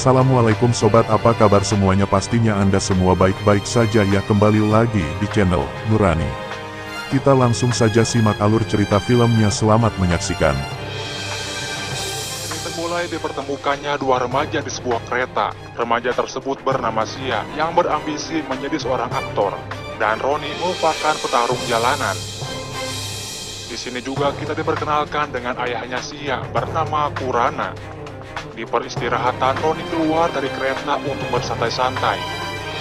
Assalamualaikum sobat, apa kabar semuanya? Pastinya Anda semua baik-baik saja ya. Kembali lagi di channel Nurani. Kita langsung saja simak alur cerita filmnya, selamat menyaksikan. Ini dimulai dipertemukannya dua remaja di sebuah kereta. Remaja tersebut bernama Sia yang berambisi menjadi seorang aktor, dan Roni merupakan petarung jalanan. Di sini juga kita diperkenalkan dengan ayahnya Sia bernama Kurana. Di peristirahatan, Roni keluar dari kereta untuk bersantai-santai.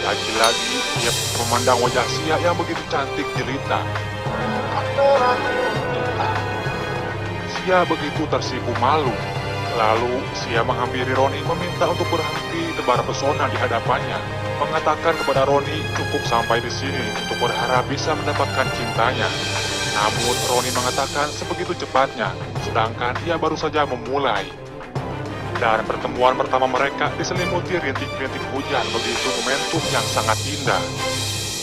Lagi-lagi ia memandang wajah Sia yang begitu cantik jelita. Sia begitu tersipu malu. Lalu Sia menghampiri Roni meminta untuk berhenti tebar pesona di hadapannya, mengatakan kepada Roni cukup sampai di sini untuk berharap bisa mendapatkan cintanya. Namun Roni mengatakan sebegitu cepatnya, sedangkan ia baru saja memulai. Dan pertemuan pertama mereka diselimuti rintik-rintik hujan, begitu momentum yang sangat indah.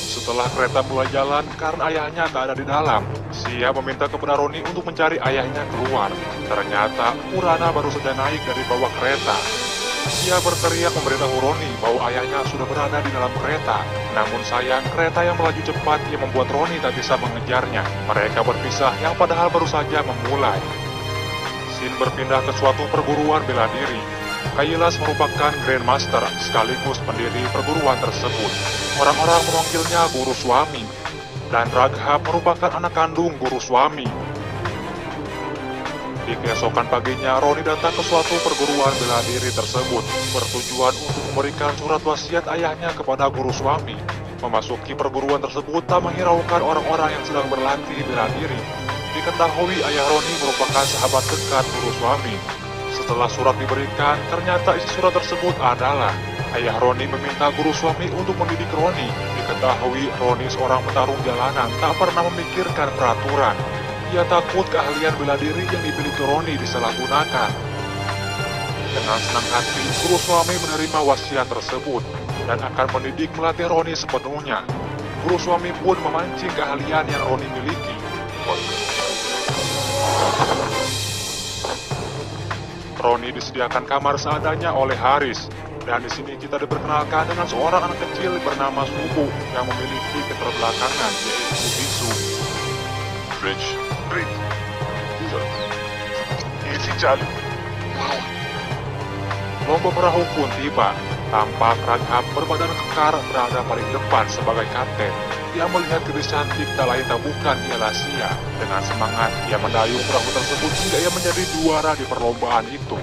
Setelah kereta mulai jalan karena ayahnya tak ada di dalam, Sia meminta kepada Roni untuk mencari ayahnya keluar. Ternyata Kurana baru saja naik dari bawah kereta. Sia berteriak memberitahu Roni bahwa ayahnya sudah berada di dalam kereta. Namun sayang, kereta yang melaju cepat yang membuat Roni tak bisa mengejarnya. Mereka berpisah yang padahal baru saja memulai. Scene berpindah ke suatu perguruan bela diri. Kailas merupakan Grandmaster sekaligus pendiri perguruan tersebut. Orang-orang memanggilnya Guru Swami. Dan Raghab merupakan anak kandung Guru Swami. Di keesokan paginya, Roni datang ke suatu perguruan bela diri tersebut, bertujuan untuk memberikan surat wasiat ayahnya kepada Guru Swami. Memasuki perguruan tersebut tak menghiraukan orang-orang yang sedang berlatih bela diri. Diketahui ayah Roni merupakan sahabat dekat Guru Swami. Setelah surat diberikan, ternyata isi surat tersebut adalah ayah Roni meminta Guru Swami untuk mendidik Roni. Diketahui Roni seorang petarung jalanan tak pernah memikirkan peraturan. Ia takut keahlian bela diri yang dimiliki Roni disalahgunakan. Dengan senang hati, Guru Swami menerima wasiat tersebut dan akan mendidik melatih Roni sepenuhnya. Guru Swami pun memancing keahlian yang Roni miliki. Roni disediakan kamar seadanya oleh Haris, dan di sini kita diperkenalkan dengan seorang anak kecil bernama Subu yang memiliki keterbelakangan, yaitu bisu. Rich, isi jalan. Lomba perahu pun tiba. Tampak Raghab berbadan kekar berada paling depan sebagai kapten. Ia melihat gadis cantik tak lain tak bukan ialah Sia. Dengan semangat, ia mendayung perahu tersebut hingga ia menjadi juara di perlombaan itu.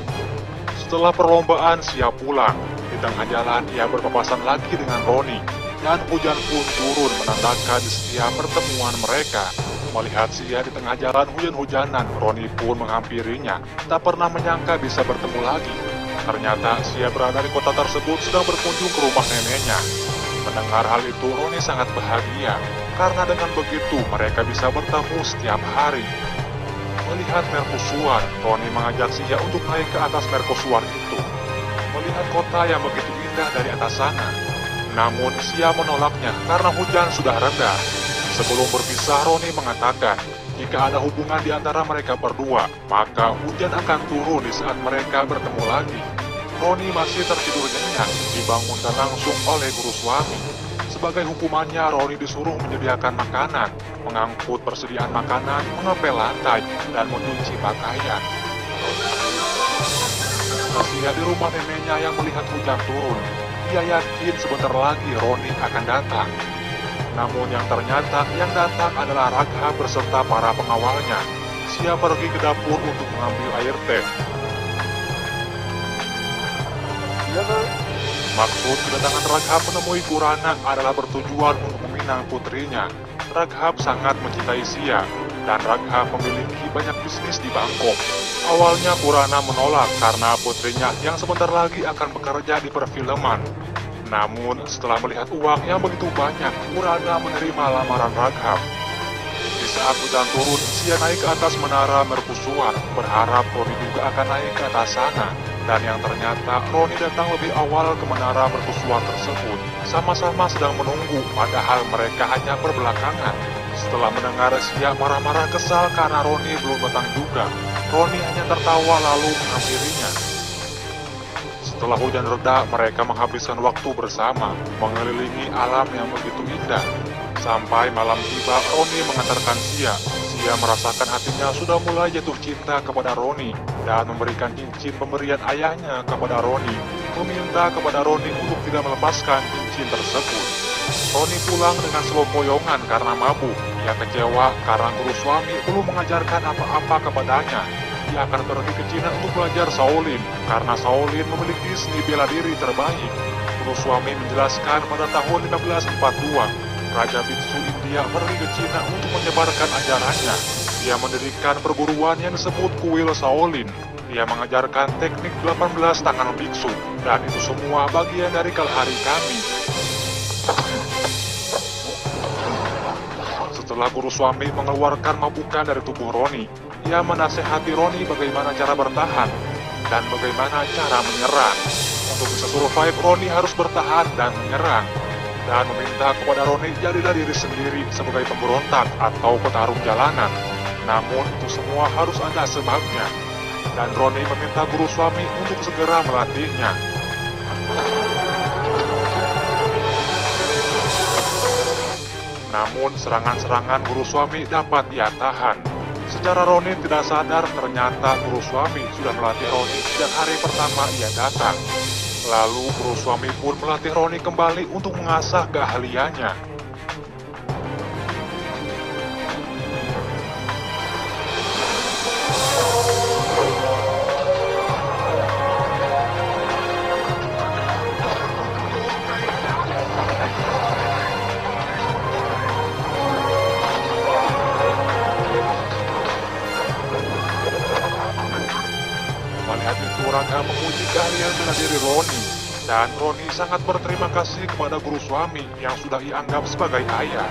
Setelah perlombaan, Sia pulang. Di tengah jalan, ia berpapasan lagi dengan Roni. Dan hujan pun turun menandakan di setiap pertemuan mereka. Melihat Sia di tengah jalan hujan-hujanan, Roni pun menghampirinya. Tak pernah menyangka bisa bertemu lagi. Ternyata Sia berada di kota tersebut sedang berkunjung ke rumah neneknya. Mendengar hal itu, Roni sangat bahagia, karena dengan begitu mereka bisa bertemu setiap hari. Melihat mercusuar, Roni mengajak Sia untuk naik ke atas mercusuar itu, melihat kota yang begitu indah dari atas sana. Namun Sia menolaknya karena hujan sudah reda. Sebelum berpisah, Roni mengatakan, jika ada hubungan di antara mereka berdua, maka hujan akan turun di saat mereka bertemu lagi. Roni masih tertidur nyenyak, dibangunkan langsung oleh Guru Swami. Sebagai hukumannya, Roni disuruh menyediakan makanan, mengangkut persediaan makanan, mengepel lantai, dan mencuci pakaian. Sia di rumah neneknya yang melihat hujan turun. Ia yakin sebentar lagi Roni akan datang. Namun yang ternyata yang datang adalah Raghab beserta para pengawalnya. Sia pergi ke dapur untuk mengambil air teh. Maksud kedatangan Raghab menemui Kurana adalah bertujuan untuk meminang putrinya. Raghab sangat mencintai Sia, dan Raghab memiliki banyak bisnis di Bangkok. Awalnya Kurana menolak karena putrinya yang sebentar lagi akan bekerja di perfilman. Namun setelah melihat uang yang begitu banyak, Kurana menerima lamaran Raghab. Di saat hujan turun, Sia naik ke atas menara mercusuar, berharap Roni juga akan naik ke atas sana. Dan yang ternyata Roni datang lebih awal ke menara mercusuar tersebut. Sama-sama sedang menunggu, padahal mereka hanya berbelakangan. Setelah mendengar Sia marah-marah kesal karena Roni belum datang juga, Roni hanya tertawa lalu menghampirinya. Setelah hujan reda, mereka menghabiskan waktu bersama, mengelilingi alam yang begitu indah. Sampai malam tiba, Roni mengantarkan Sia. Sia merasakan hatinya sudah mulai jatuh cinta kepada Roni dan memberikan cincin pemberian ayahnya kepada Roni, meminta kepada Roni untuk tidak melepaskan cincin tersebut. Roni pulang dengan selopoyongan karena mabuk. Ia kecewa karena guru suami belum mengajarkan apa-apa kepadanya. Ia akan pergi ke Cina untuk belajar Shaolin, karena Shaolin memiliki seni bela diri terbaik. Guru suami menjelaskan pada tahun 1542, Raja Biksu India pergi ke Cina untuk menyebarkan ajarannya. Dia mendirikan perguruan yang disebut Kuil Shaolin. Dia mengajarkan teknik 18 tangan biksu, dan itu semua bagian dari kalahari kami. Setelah guru suami mengeluarkan mabukan dari tubuh Roni, ia menasehati Roni bagaimana cara bertahan dan bagaimana cara menyerang. Untuk bisa survive, Roni harus bertahan dan menyerang, dan meminta kepada Roni jadilah diri sendiri sebagai pemberontak atau petarung jalanan. Namun itu semua harus ada sebabnya, dan Roni meminta guru suami untuk segera melatihnya. Namun serangan-serangan guru suami dapat ia tahan. Secara Roni tidak sadar ternyata guru suami sudah melatih Roni sejak hari pertama ia datang. Lalu guru suami pun melatih Roni kembali untuk mengasah keahliannya. Melihat itu, Rangga memuji keahlian bela diri Roni, dan Roni sangat berterima kasih kepada guru suami yang sudah ia anggap sebagai ayah.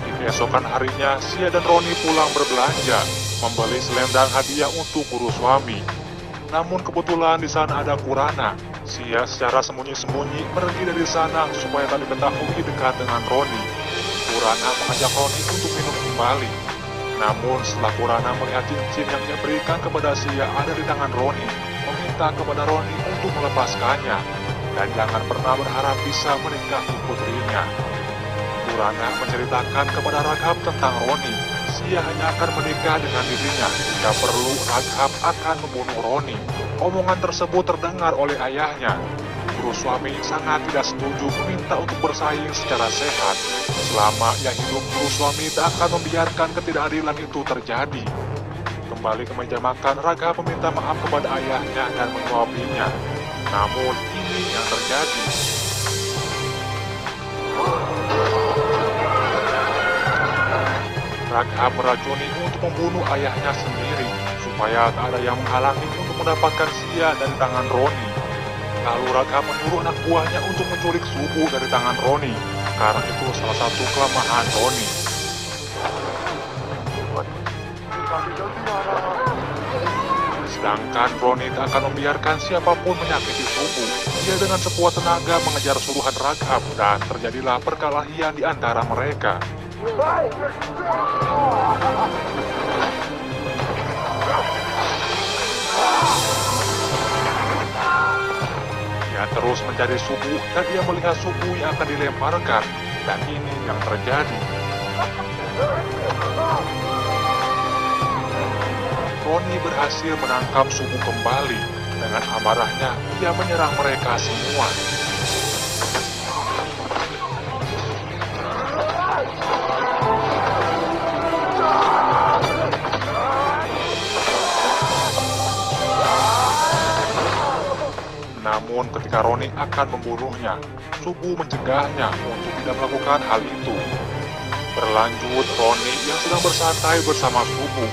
Di keesokan harinya, Sia dan Roni pulang berbelanja, membeli selendang hadiah untuk guru suami. Namun kebetulan di sana ada Kurana. Sia secara sembunyi-sembunyi pergi dari sana supaya tak diketahui dekat dengan Roni. Kurana mengajak Roni untuk minum kembali. Namun setelah Kurana melihat cincin yang ia berikan kepada Sia ada di tangan Roni, meminta kepada Roni untuk melepaskannya, dan jangan pernah berharap bisa menikahi putrinya. Kurana menceritakan kepada Raghab tentang Roni. Sia hanya akan menikah dengan dirinya. Jika perlu, Raghab akan membunuh Roni. Omongan tersebut terdengar oleh ayahnya. Guru suami sangat tidak setuju, meminta untuk bersaing secara sehat. Selama ia hidup, guru suami tak akan membiarkan ketidakadilan itu terjadi. Kembali ke meja makan, Raghab meminta maaf kepada ayahnya dan menyuapinya. Namun ini yang terjadi. Raghab meracuni untuk membunuh ayahnya sendiri, supaya tak ada yang menghalangi untuk mendapatkan Sia dari tangan Roni. Lalu Raghab menyuruh anak buahnya untuk menculik Subu dari tangan Roni, karena itu salah satu kelemahan Roni. Sedangkan Roni tak akan membiarkan siapapun menyakiti Subu. Dia dengan sekuat tenaga mengejar suruhan Raghab, dan terjadilah perkelahian di antara mereka. Dia terus mencari Subu, dan dia melihat Subu yang akan dilemparkan, dan ini yang terjadi. Roni berhasil menangkap Subu kembali. Dengan amarahnya, dia menyerang mereka semua. Namun ketika Roni akan membunuhnya, Subu mencegahnya untuk tidak melakukan hal itu. Berlanjut, Roni yang sedang bersantai bersama Subu,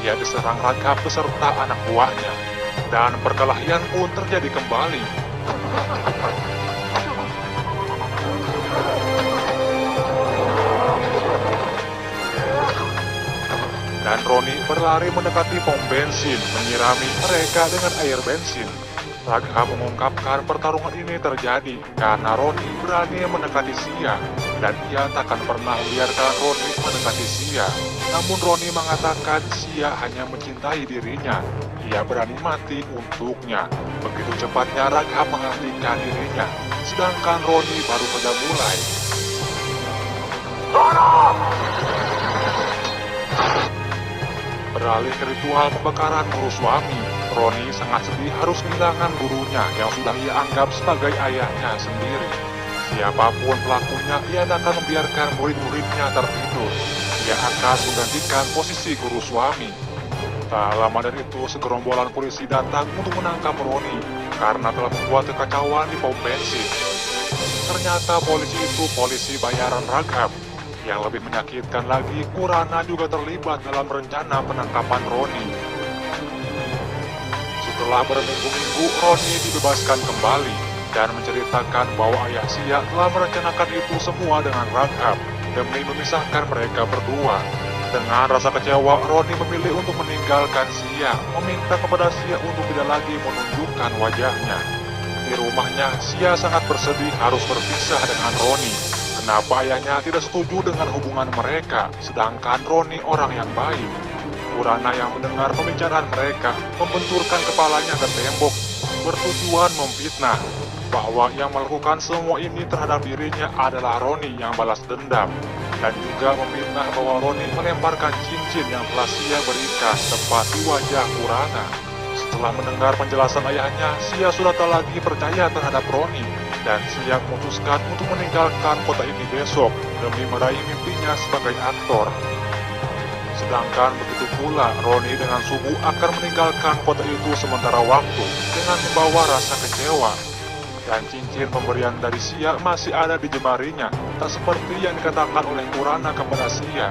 ia diserang Raghab beserta anak buahnya, dan perkelahian pun terjadi kembali. Dan Roni berlari mendekati pom bensin, menyirami mereka dengan air bensin. Raghab mengungkapkan pertarungan ini terjadi karena Roni berani mendekati Sia, dan ia takkan pernah membiarkan Roni mendekati Sia. Namun Roni mengatakan Sia hanya mencintai dirinya. ia berani mati untuknya. Begitu cepatnya Raghav menghentikan dirinya, sedangkan Roni baru saja mulai. Beralih ke ritual pembakaran guru suami, Roni sangat sedih harus kehilangan gurunya yang sudah ia anggap sebagai ayahnya sendiri. Siapapun pelakunya, ia tak akan membiarkan murid-muridnya tertidur. Ia akan menggantikan posisi guru suami. Tak lama dari itu, segerombolan polisi datang untuk menangkap Roni karena telah membuat kekacauan di pom bensin. Ternyata polisi itu polisi bayaran Raghav. Yang lebih menyakitkan lagi, Kurana juga terlibat dalam rencana penangkapan Roni. Setelah berminggu-minggu, Roni dibebaskan kembali dan menceritakan bahwa ayah Sia telah merencanakan itu semua dengan Raghav demi memisahkan mereka berdua. Dengan rasa kecewa, Roni memilih untuk meninggalkan Sia, meminta kepada Sia untuk tidak lagi menunjukkan wajahnya. Di rumahnya, Sia sangat bersedih harus berpisah dengan Roni. Kenapa ayahnya tidak setuju dengan hubungan mereka, sedangkan Roni orang yang baik. Kurana yang mendengar pembicaraan mereka membenturkan kepalanya ke tembok, bertujuan memfitnah bahwa yang melakukan semua ini terhadap dirinya adalah Roni yang balas dendam, dan juga memfitnah bahwa Roni melemparkan cincin yang telah Sia berikan tepat di wajah Kurana. Setelah mendengar penjelasan ayahnya, Sia sudah tak lagi percaya terhadap Roni, dan Sia memutuskan untuk meninggalkan kota ini besok demi meraih mimpinya sebagai aktor. Sedangkan begitu pula Roni dengan Subu akan meninggalkan kota itu sementara waktu dengan membawa rasa kecewa. Dan cincin pemberian dari Sia masih ada di jemarinya, tak seperti yang dikatakan oleh Kurana kepada Sia.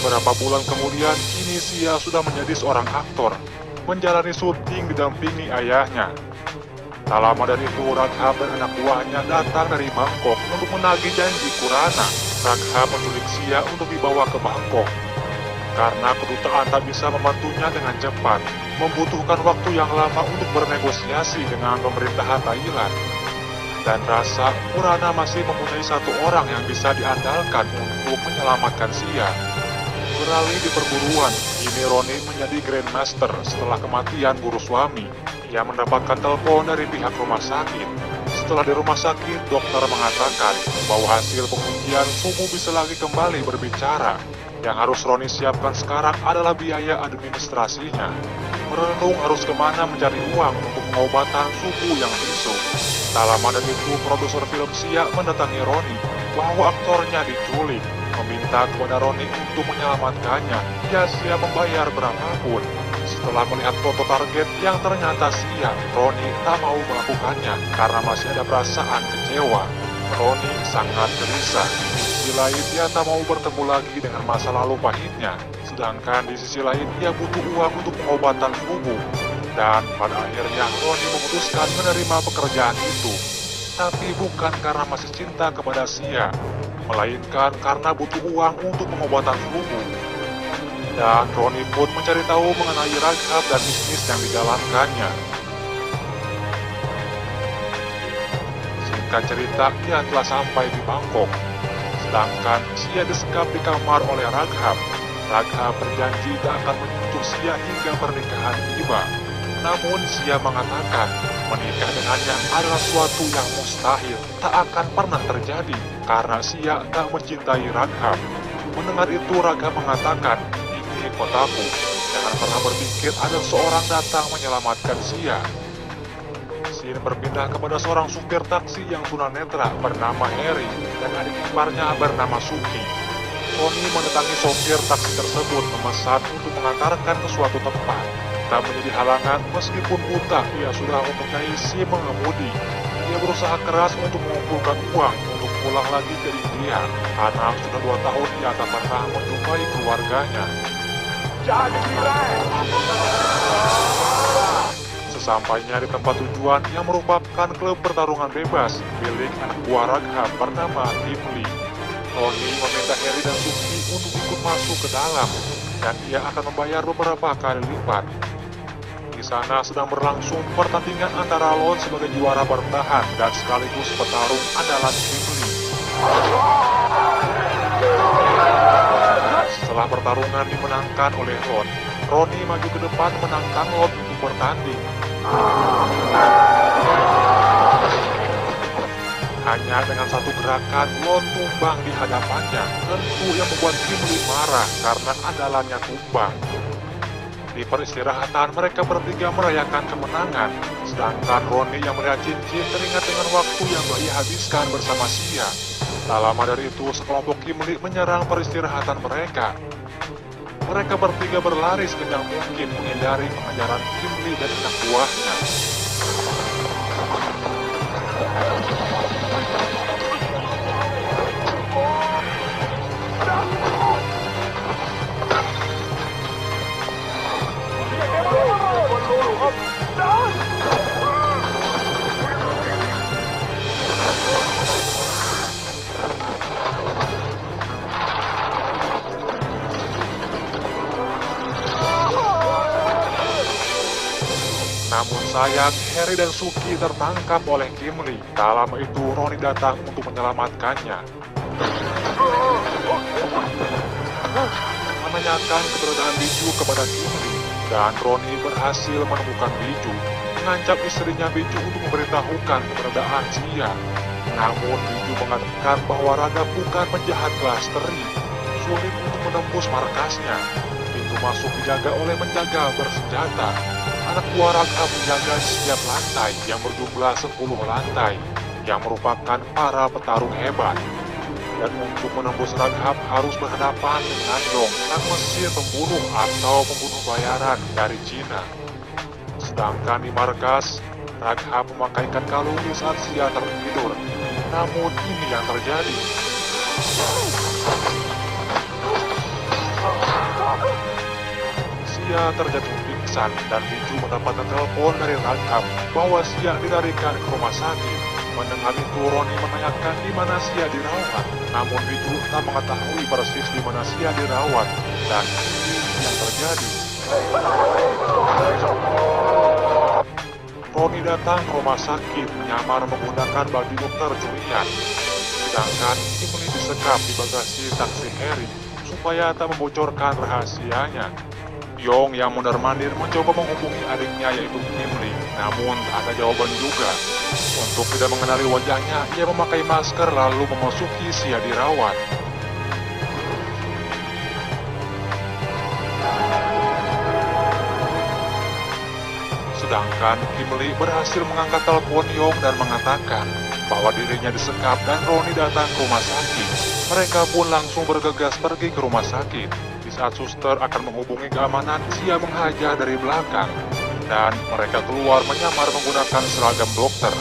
Beberapa bulan kemudian, kini Sia sudah menjadi seorang aktor, menjalani syuting didampingi ayahnya. Tak lama dari itu, Raghav dan anak buahnya datang dari Bangkok untuk menagih janji Kurana. Raghav menculik Sia untuk dibawa ke Bangkok. Karena kedutaan tak bisa membantunya dengan cepat, membutuhkan waktu yang lama untuk bernegosiasi dengan pemerintahan Thailand. Dan rasa Kurana masih mempunyai satu orang yang bisa diandalkan untuk menyelamatkan Sia. Beralih di perburuan, kini Roni menjadi Grandmaster setelah kematian guru suami. Ia mendapatkan telepon dari pihak rumah sakit. Setelah di rumah sakit, dokter mengatakan bahwa hasil pengujian Subu bisa lagi kembali berbicara. Yang harus Roni siapkan sekarang adalah biaya administrasinya. Merenung harus kemana mencari uang untuk pengobatan Subu yang bisu. Tak lama dari itu, produser film Sia mendatangi Roni bahwa aktornya diculik, meminta kepada Roni untuk menyelamatkannya. Ia siap membayar berapapun. Setelah melihat foto target yang ternyata Sia, Roni tak mau melakukannya karena masih ada perasaan kecewa. Roni sangat gelisah. Di sisi lain, ia tak mau bertemu lagi dengan masa lalu pahitnya. Sedangkan di sisi lain, ia butuh uang untuk pengobatan Subu. Dan pada akhirnya, Roni memutuskan menerima pekerjaan itu. Tapi bukan karena masih cinta kepada Sia, melainkan karena butuh uang untuk pengobatan Subu. Dan Roni pun mencari tahu mengenai Raghav dan bisnis yang dijalankannya. Singkat cerita, ia telah sampai di Bangkok. Sedangkan Sia disekap di kamar oleh Raghav. Raghav berjanji tak akan menyentuh Sia hingga pernikahan tiba. Namun Sia mengatakan menikah dengannya adalah suatu yang mustahil, tak akan pernah terjadi karena Sia tak mencintai Raghav. Mendengar itu, Raghav mengatakan, "Ini kotaku, jangan pernah berpikir ada seorang datang menyelamatkan Sia." Scene berpindah kepada seorang supir taksi yang tunanetra bernama Harry dan adik iparnya bernama Suki. Roni mendatangi sopir taksi tersebut memesan untuk mengantarkan ke suatu tempat. Tak menjadi halangan, meskipun buta, ia sudah mempunyai SIM mengemudi. Ia berusaha keras untuk mengumpulkan uang untuk pulang lagi ke India, karena sudah 2 tahun ia tak pernah menjumpai keluarganya. Sesampainya di tempat tujuan yang merupakan klub pertarungan bebas milik anak buah Raghav bernama Tim Lee, Roni meminta Harry dan Suki untuk ikut masuk ke dalam, dan ia akan membayar beberapa kali lipat. Di sana sedang berlangsung pertandingan antara Lon sebagai juara bertahan dan sekaligus petarung andalan Tim Lee. Setelah pertarungan dimenangkan oleh Lon, Roni maju ke depan menantang Lon untuk bertanding. Hanya dengan satu gerakan, Lon tumbang di hadapannya, tentu yang membuat Gimli marah karena andalannya tumbang. Di peristirahatan, mereka bertiga merayakan kemenangan, sedangkan Roni yang melihat cincin teringat dengan waktu yang ia habiskan bersama Sia. Tak lama dari itu, sekelompok Gimli menyerang peristirahatan mereka. Mereka bertiga berlari sekencang mungkin menghindari pengejaran Gimli dan anak buahnya. Namun sayang, Harry dan Suki tertangkap oleh Gimli. Tak lama itu, Roni datang untuk menyelamatkannya. Menanyakan keberadaan Biju kepada Gimli, dan Roni berhasil menemukan Biju, mengancam istrinya Biju untuk memberitahukan keberadaan Sia. Namun Biju mengatakan bahwa Raga bukan penjahat kelas teri, sulit untuk menembus markasnya. Pintu masuk dijaga oleh penjaga bersenjata. Anak buah Raga menjaga di setiap lantai yang berjumlah 10 lantai, yang merupakan para petarung hebat. Dan untuk menembus Raghab harus berhadapan dengan Yong, sang Mesir pembunuh atau pembunuh bayaran dari Cina. Sedangkan di markas, Raghab memakaikan kalung di saat Sia tertidur. Namun ini yang terjadi. Sia terjatuh pingsan dan Biju mendapatkan telepon dari Raghab bahwa Sia dilarikan ke rumah sakit. Mendengar itu, Roni menanyakan di mana Sia dirawat. Namun Biju tak mengetahui persis di mana Sia dirawat, dan ini yang terjadi. Roni datang ke rumah sakit menyamar menggunakan baju dokter curian. Sedangkan Gimli disekap di bagasi taksi Harry supaya tak membocorkan rahasianya. Yong yang mondar-mandir mencoba menghubungi adiknya yaitu Gimli, namun tak ada jawaban juga. Untuk tidak mengenali wajahnya, ia memakai masker lalu memasuki Sia dirawat. Sedangkan Gimli berhasil mengangkat telepon Yong dan mengatakan bahwa dirinya disekap dan Roni datang ke rumah sakit. Mereka pun langsung bergegas pergi ke rumah sakit. Di saat suster akan menghubungi keamanan, Sia menghajar dari belakang. Dan mereka keluar menyamar menggunakan seragam dokter.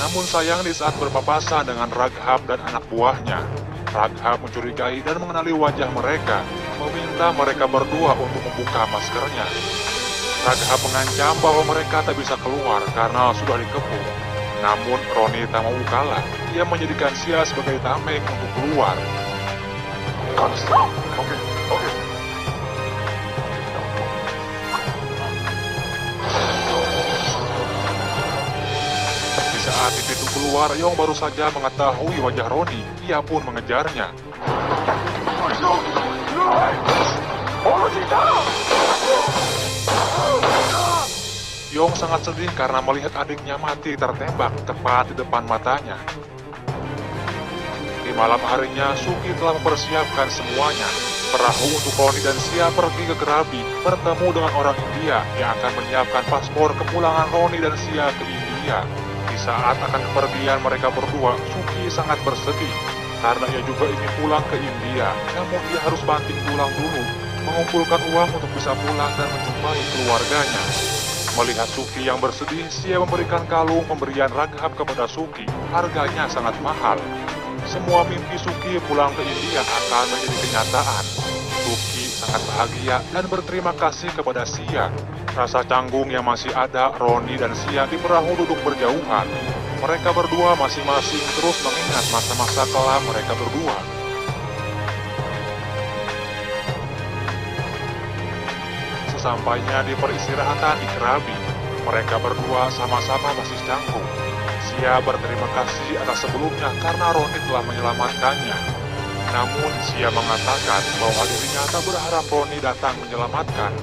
Namun sayang di saat berpapasan dengan Raghab dan anak buahnya, Raghab mencurigai dan mengenali wajah mereka, meminta mereka berdua untuk membuka maskernya. Raghab mengancam bahwa mereka tak bisa keluar karena sudah dikepung. Namun Roni tak mau kalah, ia menjadikan Sia sebagai tameng untuk keluar. Oke. Saat di pintu keluar, Yong baru saja mengetahui wajah Roni. Ia pun mengejarnya. Yong sangat sedih karena melihat adiknya mati tertembak tepat di depan matanya. Di malam harinya, Suki telah mempersiapkan semuanya. Perahu untuk Roni dan Sia pergi ke Krabi, bertemu dengan orang India yang akan menyiapkan paspor kepulangan Roni dan Sia ke India. Di saat akan kepergian mereka berdua, Suki sangat bersedih karena ia juga ingin pulang ke India. Namun ia harus banting tulang dulu, mengumpulkan uang untuk bisa pulang dan menjumpai keluarganya. Melihat Suki yang bersedih, Sia memberikan kalung pemberian Raghab kepada Suki. Harganya sangat mahal. Semua mimpi Suki pulang ke India akan menjadi kenyataan. Suki sangat bahagia dan berterima kasih kepada Sia. Rasa canggung yang masih ada, Roni dan Sia di perahu duduk berjauhan. Mereka berdua masing-masing terus mengingat masa-masa kelam mereka berdua. Sesampainya di peristirahatan di Krabi, mereka berdua sama-sama masih canggung. Sia berterima kasih atas sebelumnya karena Roni telah menyelamatkannya. Namun Sia mengatakan bahwa dirinya tak berharap Roni datang menyelamatkan.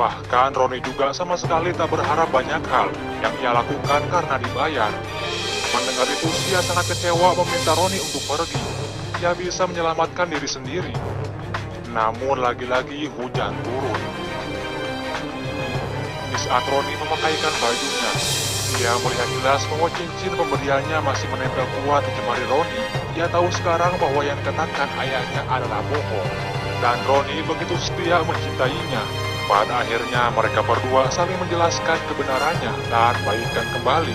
Bahkan Roni juga sama sekali tak berharap banyak hal yang ia lakukan karena dibayar. Mendengar itu, Sia sangat kecewa meminta Roni untuk pergi. Ia bisa menyelamatkan diri sendiri. Namun lagi-lagi hujan turun. Di saat Roni memakaikan bajunya, ia melihat jelas bahwa cincin pemberiannya masih menempel kuat di jemari Roni. Ia tahu sekarang bahwa yang dikatakan ayahnya adalah bohong. Dan Roni begitu setia mencintainya. Pada akhirnya mereka berdua saling menjelaskan kebenarannya dan baikan kembali.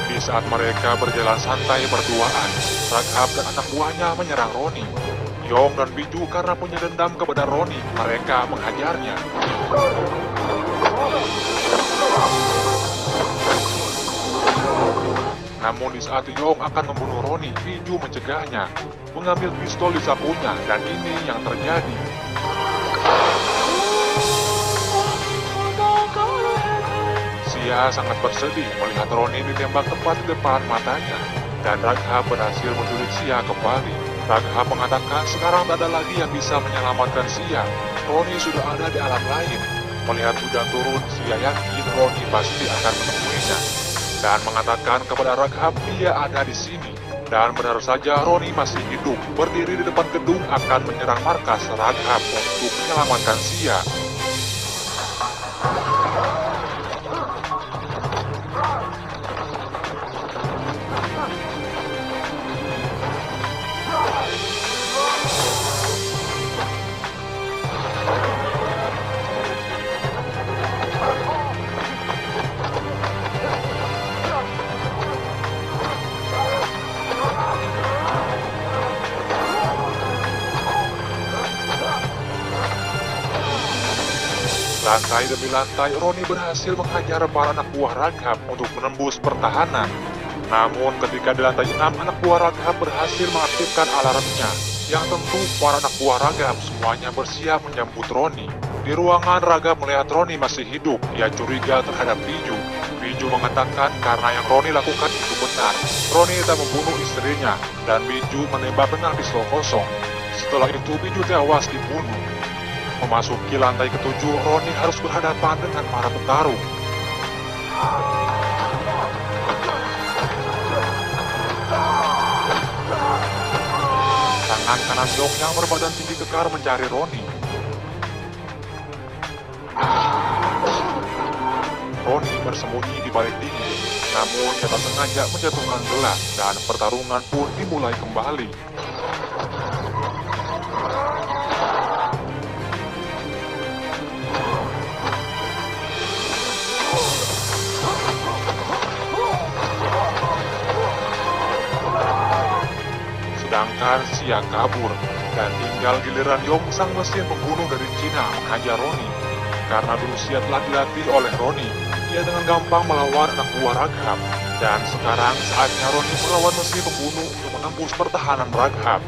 Di saat mereka berjalan santai berduaan, Raghab dan anak buahnya menyerang Roni. Yong dan Biju karena punya dendam kepada Roni, mereka menghajarnya. Namun di saat Yong akan membunuh Roni, Biju mencegahnya, mengambil pistol di sakunya, dan ini yang terjadi. Sia sangat bersedih melihat Roni ditembak tepat di depan matanya, dan Raghab berhasil menculik Sia kembali. Raghab mengatakan sekarang tak ada lagi yang bisa menyelamatkan Sia. Roni sudah ada di alam lain. Melihat hujan turun, Sia yakin Roni pasti akan menemuinya, dan mengatakan kepada Raghab dia ada di sini. Dan benar saja Roni masih hidup, berdiri di depan gedung akan menyerang markas Raghab untuk menyelamatkan Sia. Lantai demi lantai, Roni berhasil menghajar para anak buah Raghab untuk menembus pertahanan. Namun ketika di lantai 6, anak buah Raghab berhasil mengaktifkan alarmnya. Yang tentu para anak buah Raghab semuanya bersiap menyambut Roni. Di ruangan, Raghab melihat Roni masih hidup. Ia curiga terhadap Biju. Biju mengatakan karena yang Roni lakukan itu benar. Roni tak membunuh istrinya, dan Biju menembak dengan pistol kosong. Setelah itu Biju tewas dibunuh. Memasuki lantai ketujuh, Roni harus berhadapan dengan para petarung. Tangan kanan Yong yang berbadan tinggi kekar mencari Roni. Roni bersembunyi di balik dinding, namun ia tak sengaja menjatuhkan gelas dan pertarungan pun dimulai kembali. Sedangkan Sia kabur, dan tinggal giliran Yong sang mesin pembunuh dari Cina menghajar Roni. Karena dulu Sia telah dilatih oleh Roni, ia dengan gampang melawan anak buah Raghab. Dan sekarang saatnya Roni melawan mesin pembunuh untuk menembus pertahanan Raghab.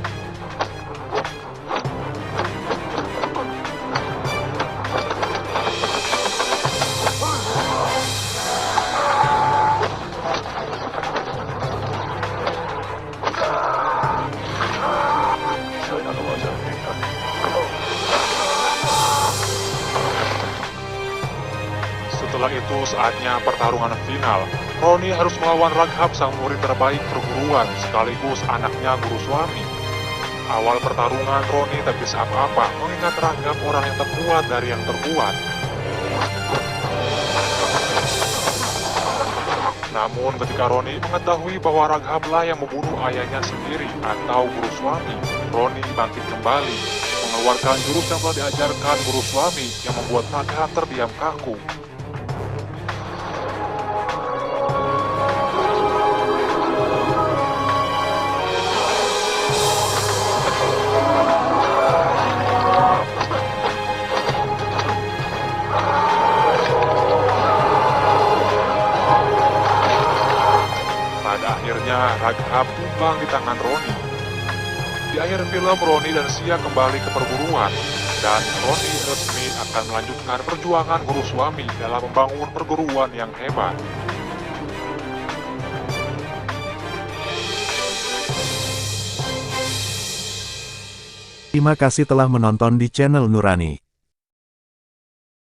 Setelah itu saatnya pertarungan final. Roni harus melawan Raghab sang murid terbaik perguruan sekaligus anaknya guru suami. Awal pertarungan Roni tak bisa apa-apa mengingat Raghab orang yang terkuat dari yang terkuat. Namun ketika Roni mengetahui bahwa Raghablah yang membunuh ayahnya sendiri atau guru suami, Roni bangkit kembali, mengeluarkan jurus yang telah diajarkan guru suami yang membuat Raghab terdiam kaku. Akhirnya Raghab tumbang di tangan Roni. Di akhir film, Roni dan Sia kembali ke perguruan, dan Roni resmi akan melanjutkan perjuangan guru suami dalam membangun perguruan yang hebat. Terima kasih telah menonton di channel Nurani.